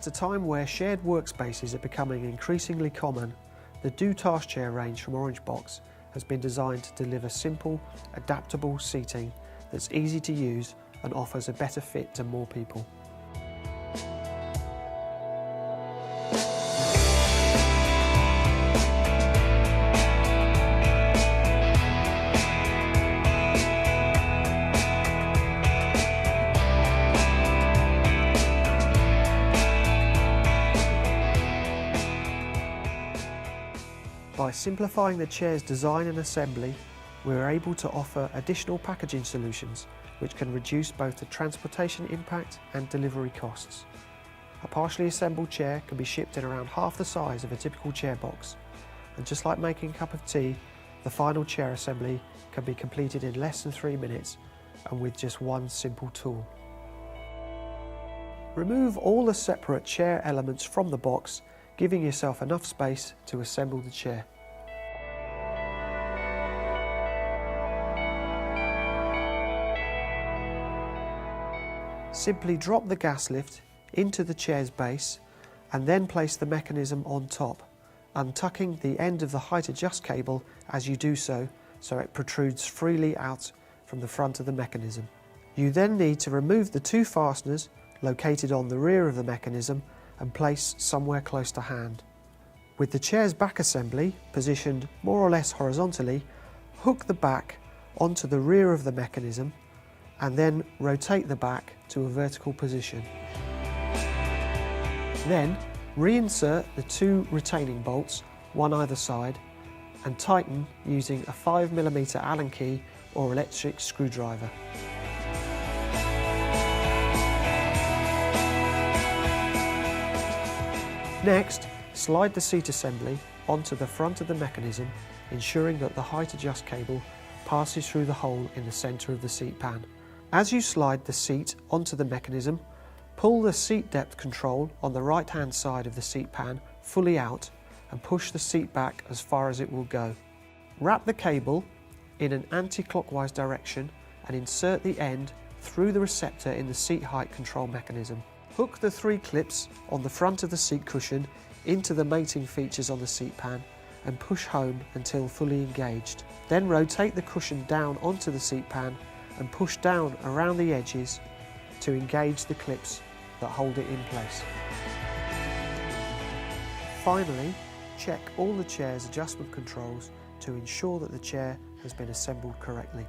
At a time where shared workspaces are becoming increasingly common, the Do Chair range from Orangebox has been designed to deliver simple, adaptable seating that's easy to use and offers a better fit to more people. By simplifying the chair's design and assembly, we are able to offer additional packaging solutions which can reduce both the transportation impact and delivery costs. A partially assembled chair can be shipped in around half the size of a typical chair box, and just like making a cup of tea, the final chair assembly can be completed in less than 3 minutes and with just one simple tool. Remove all the separate chair elements from the box, giving yourself enough space to assemble the chair. Simply drop the gas lift into the chair's base and then place the mechanism on top, untucking the end of the height adjust cable as you do so it protrudes freely out from the front of the mechanism. You then need to remove the 2 fasteners located on the rear of the mechanism and place somewhere close to hand. With the chair's back assembly positioned more or less horizontally, hook the back onto the rear of the mechanism and then rotate the back to a vertical position. Then reinsert the 2 retaining bolts, one either side, and tighten using a 5mm Allen key or electric screwdriver. Next, slide the seat assembly onto the front of the mechanism, ensuring that the height adjust cable passes through the hole in the centre of the seat pan. As you slide the seat onto the mechanism, pull the seat depth control on the right-hand side of the seat pan fully out and push the seat back as far as it will go. Wrap the cable in an anti-clockwise direction and insert the end through the receptor in the seat height control mechanism. Hook the 3 clips on the front of the seat cushion into the mating features on the seat pan and push home until fully engaged. Then rotate the cushion down onto the seat pan and push down around the edges to engage the clips that hold it in place. Finally, check all the chair's adjustment controls to ensure that the chair has been assembled correctly.